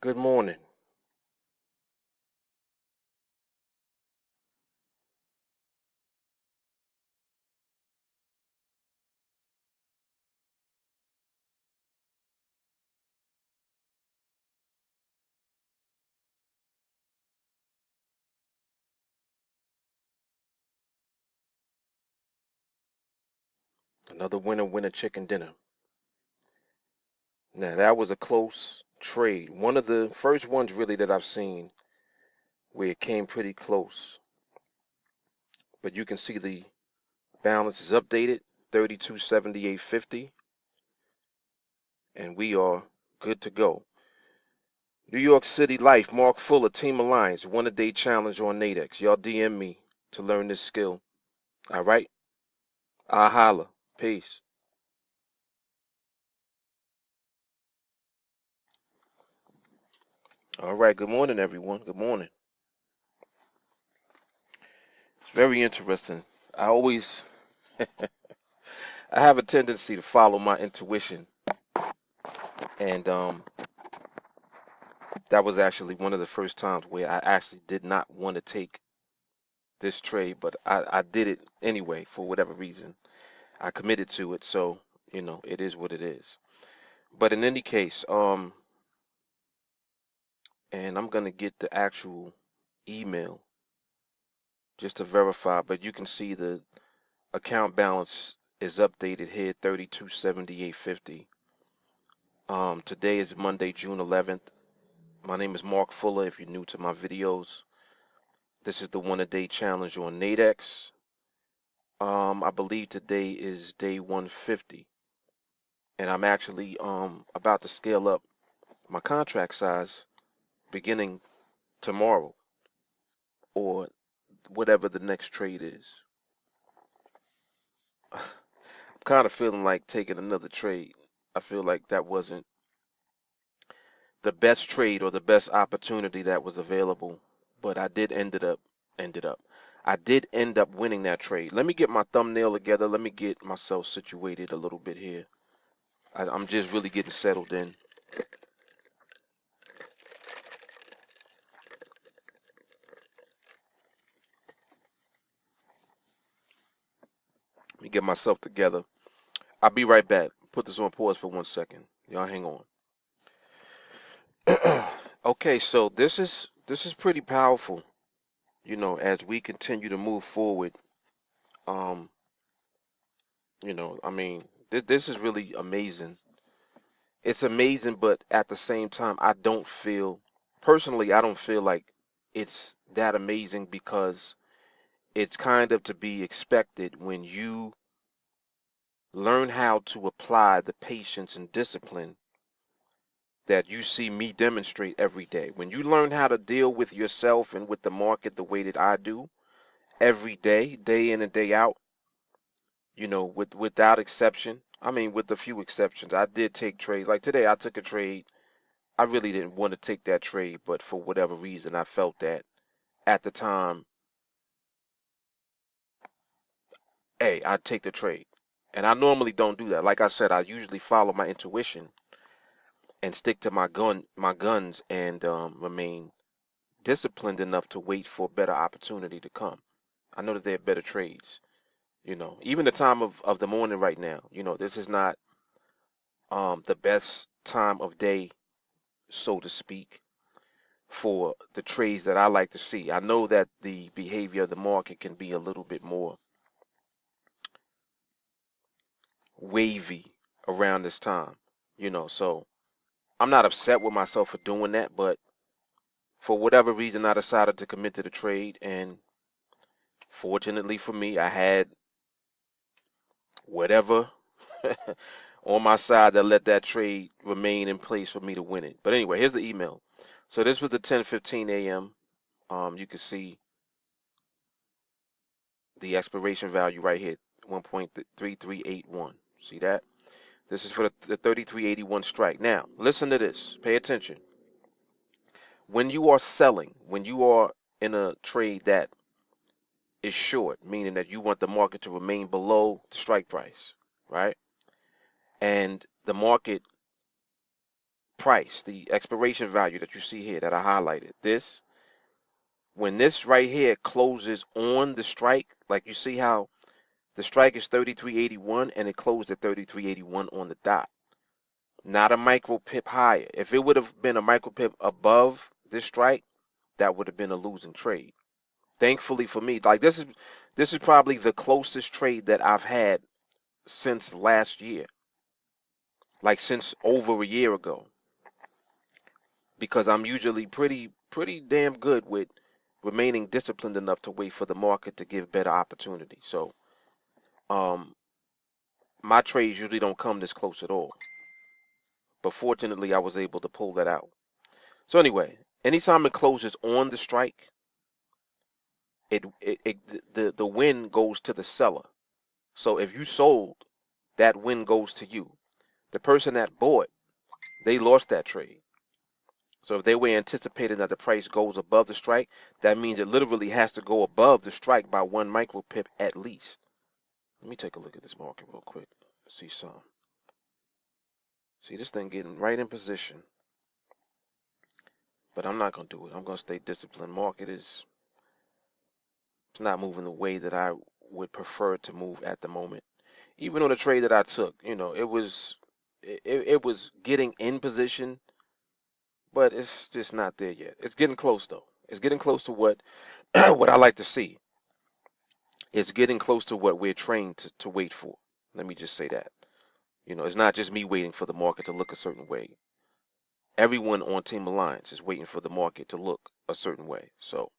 Good morning. Another winner chicken dinner. Now that was a close trade. One of the first ones really that I've seen where it came pretty close. But you can see the balance is updated, 3278.50, and we are good to go. New York City Life, Mark Fuller, TeamAlliance, one-a-day challenge on NADEX. Y'all DM me to learn this skill. All right? I'll holla. Peace. All right. Good morning, everyone. Good morning. It's very interesting. I always I have a tendency to follow my intuition, and that was actually one of the first times where I actually did not want to take this trade, but I did it anyway for whatever reason. I committed to it, so it is what it is. But in any case, and I'm gonna get the actual email just to verify, but you can see the account balance is updated here, 3278.50. Today is Monday, June 11th. My name is Mark Fuller. If you're new to my videos, this is the one-a-day challenge on NADEX. I believe today is day 150, and I'm actually about to scale up my contract size beginning tomorrow or whatever the next trade is. I'm kind of feeling like taking another trade. I feel like that wasn't the best trade or the best opportunity that was available, but I did ended up. I did end up winning that trade. Let me get my thumbnail together. Let me get myself situated a little bit here. I'm just really getting settled in. Let me get myself together. I'll be right back. Put this on pause for 1 second. Y'all hang on. Okay, so this is pretty powerful, as we continue to move forward. Um, I mean, this is really amazing. It's amazing, but at the same time, personally, I don't feel like it's that amazing because it's kind of to be expected when you learn how to apply the patience and discipline that you see me demonstrate every day. When you learn how to deal with yourself and with the market the way that I do every day, day in and day out, without exception. I mean, with a few exceptions, I did take trades. Like today, I took a trade. I really didn't want to take that trade, but for whatever reason, I felt that at the time, hey, I'd take the trade. And I normally don't do that. Like I said, I usually follow my intuition and stick to my guns, and remain disciplined enough to wait for a better opportunity to come. I know that there are better trades. Even the time of the morning right now. This is not the best time of day, so to speak, for the trades that I like to see. I know that the behavior of the market can be a little bit more wavy around this time, so I'm not upset with myself for doing that, but for whatever reason, I decided to commit to the trade, and fortunately for me, I had whatever on my side that let that trade remain in place for me to win it. But anyway, here's the email. So this was the 10:15 a.m. You can see the expiration value right here, 1.3381. See that? This is for the 3381 strike. Now, listen to this. Pay attention. When you are selling, when you are in a trade that is short, meaning that you want the market to remain below the strike price, right? And the market price, the expiration value that you see here that I highlighted, this, when this right here closes on the strike, like you see how the strike is 33.81 and it closed at 33.81 on the dot. Not a micro pip higher. If it would have been a micro pip above this strike, that would have been a losing trade. Thankfully for me, like this is probably the closest trade that I've had since last year, like since over a year ago, because I'm usually pretty damn good with remaining disciplined enough to wait for the market to give better opportunity. So um my trades usually don't come this close at all. But fortunately I was able to pull that out. So anyway, anytime it closes on the strike, the win goes to the seller. So if you sold, that win goes to you. The person that bought, they lost that trade. So if they were anticipating that the price goes above the strike, that means it literally has to go above the strike by 1 micro pip at least. Let me take a look at this market real quick. See some. See this thing getting right in position. But I'm not gonna do it. I'm gonna stay disciplined. Market is, it's not moving the way that I would prefer it to move at the moment. Even on the trade that I took, it was getting in position, but it's just not there yet. It's getting close though. It's getting close to what what I like to see. It's getting close to what we're trained to wait for. Let me just say that. It's not just me waiting for the market to look a certain way. Everyone on Team Alliance is waiting for the market to look a certain way. So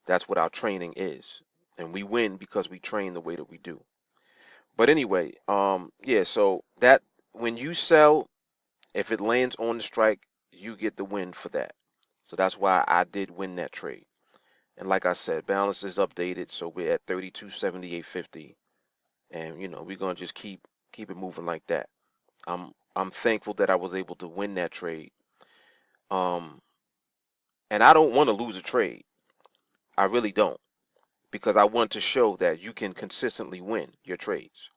that's what our training is. And we win because we train the way that we do. But anyway, yeah, so that when you sell, if it lands on the strike, you get the win for that. So that's why I did win that trade. And like I said, balance is updated, so we're at 32.7850, and we're gonna just keep it moving like that. I'm thankful that I was able to win that trade. Um, and I don't want to lose a trade. I really don't, because I want to show that you can consistently win your trades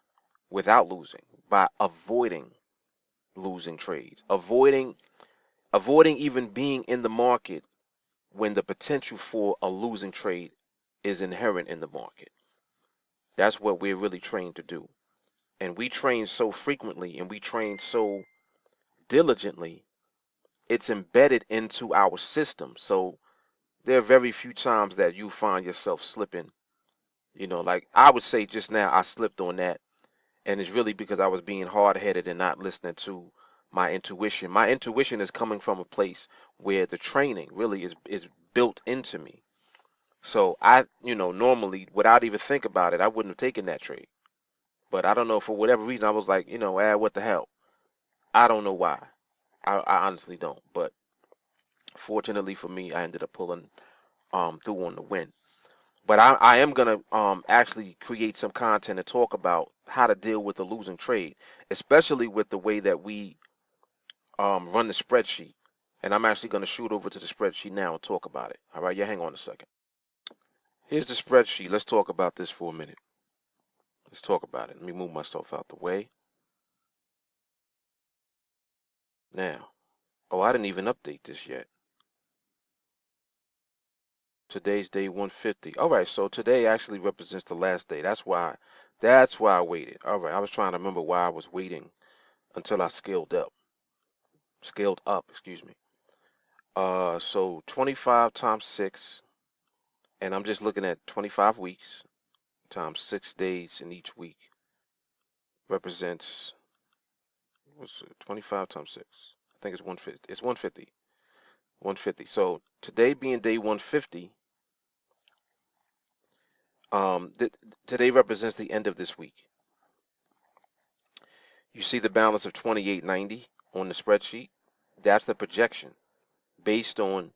without losing by avoiding losing trades, avoiding even being in the market when the potential for a losing trade is inherent in the market. That's what we're really trained to do. And we train so frequently and we train so diligently, it's embedded into our system. So there are very few times that you find yourself slipping. Like I would say just now, I slipped on that. And it's really because I was being hard headed and not listening to my intuition. My intuition is coming from a place where the training really is built into me. So I, normally without even think about it, I wouldn't have taken that trade. But I don't know, for whatever reason, I was like, what the hell? I don't know why. I honestly don't. But fortunately for me, I ended up pulling through on the win. But I am gonna actually create some content to talk about how to deal with the losing trade, especially with the way that we run the spreadsheet. And I'm actually gonna shoot over to the spreadsheet now and talk about it. All right, yeah, hang on a second. Here's the spreadsheet. Let's talk about this for a minute. Let's talk about it. Let me move myself out the way. Now, oh, I didn't even update this yet. Today's day 150. All right, so today actually represents the last day. That's why I waited. All right, I was trying to remember why I was waiting until I scaled up, excuse me. So 25 times 6, and I'm just looking at 25 weeks times 6 days in each week represents, what's it, 25 times 6? I think it's 150. It's 150. 150. So today being day 150, today represents the end of this week. You see the balance of 28.90 on the spreadsheet? That's the projection based on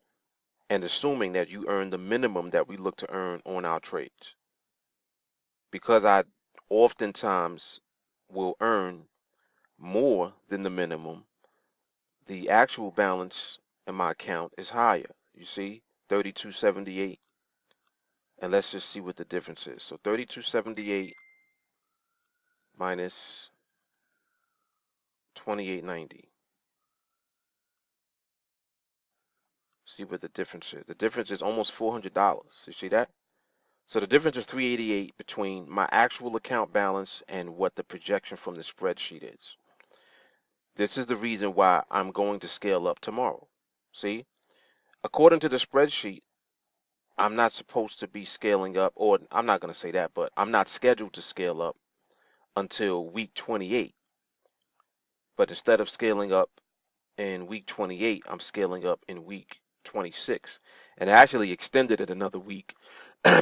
and assuming that you earn the minimum that we look to earn on our trades. Because I oftentimes will earn more than the minimum, the actual balance in my account is higher. You see, 32.78, and let's just see what the difference is. So 32.78 minus 28.90. See what the difference is. The difference is almost $400. You see that? So the difference is 388 between my actual account balance and what the projection from the spreadsheet is. This is the reason why I'm going to scale up tomorrow. See, according to the spreadsheet, I'm not supposed to be scaling up, or I'm not going to say that, but I'm not scheduled to scale up until week 28. But instead of scaling up in week 28, I'm scaling up in week 26. And I actually extended it another week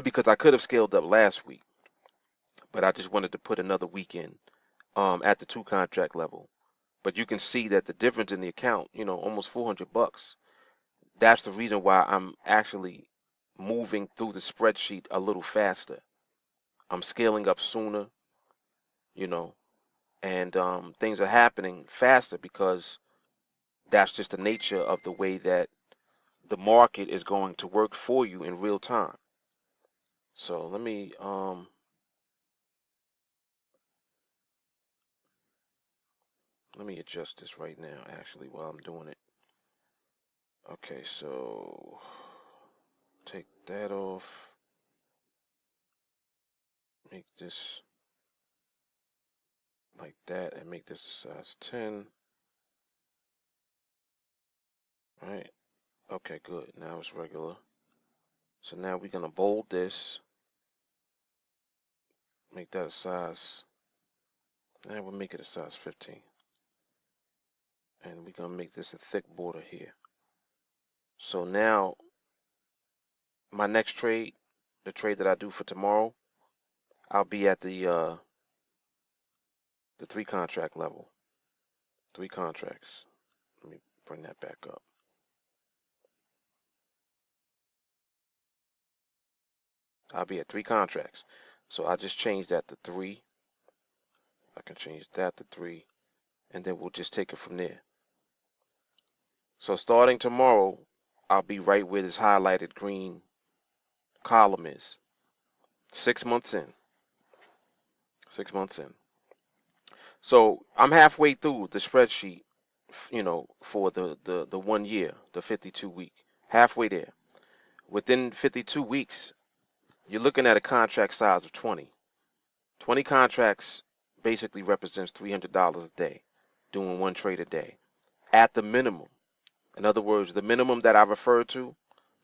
because I could have scaled up last week, but I just wanted to put another week in at the 2 contract level. But you can see that the difference in the account, almost $400. That's the reason why I'm actually moving through the spreadsheet a little faster. I'm scaling up sooner, you know, and things are happening faster because that's just the nature of the way that the market is going to work for you in real time. So let me adjust this right now actually while I'm doing it. Okay, so take that off. Make this like that and make this a size 10. All right. Okay, good. Now it's regular. So now we're gonna bold this, make that a size, and we'll make it a size 15. And we're gonna make this a thick border here. So now my next trade, the trade that I do for tomorrow, I'll be at the 3 contract level. 3 contracts. Let me bring that back up. I'll be at 3 contracts. So I just changed that to 3. I can change that to 3, and then we'll just take it from there. So starting tomorrow, I'll be right where this highlighted green column is. 6 months in. 6 months in. So I'm halfway through the spreadsheet, for the 1 year, the 52 week. Halfway there. Within 52 weeks, you're looking at a contract size of 20. 20 contracts basically represents $300 a day, doing 1 trade a day, at the minimum. In other words, the minimum that I referred to,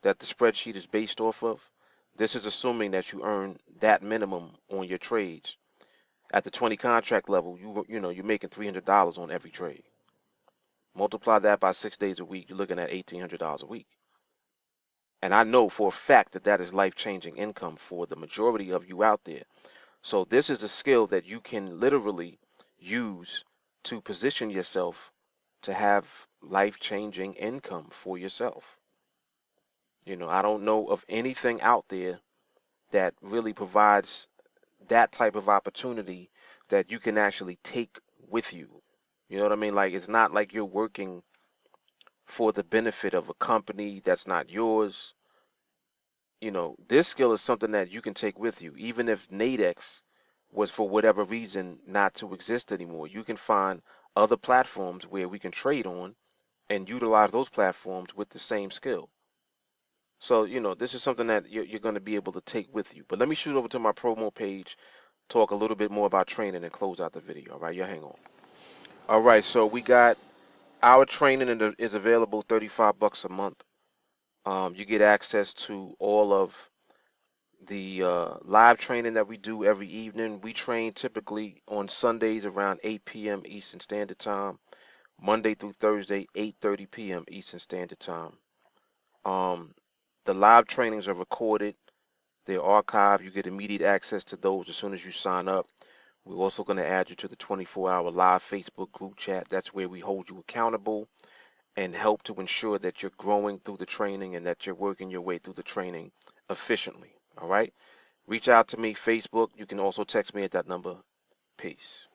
that the spreadsheet is based off of, this is assuming that you earn that minimum on your trades. At the 20 contract level, you're making $300 on every trade. Multiply that by 6 days a week, you're looking at $1,800 a week. And I know for a fact that that is life-changing income for the majority of you out there. So this is a skill that you can literally use to position yourself to have life-changing income for yourself. I don't know of anything out there that really provides that type of opportunity that you can actually take with you. You know what I mean? Like, it's not like you're working for the benefit of a company that's not yours. This skill is something that you can take with you. Even if NADEX was for whatever reason not to exist anymore, you can find other platforms where we can trade on and utilize those platforms with the same skill. So, this is something that you're going to be able to take with you. But let me shoot over to my promo page, talk a little bit more about training, and close out the video. All right, y'all hang on. All right, so we got our training is available $35 a month. You get access to all of the live training that we do every evening. We train typically on Sundays around 8 p.m. Eastern Standard Time, Monday through Thursday, 8:30 p.m. Eastern Standard Time. The live trainings are recorded. They're archived. You get immediate access to those as soon as you sign up. We're also going to add you to the 24-hour live Facebook group chat. That's where we hold you accountable and help to ensure that you're growing through the training and that you're working your way through the training efficiently. All right? Reach out to me, Facebook. You can also text me at that number. Peace.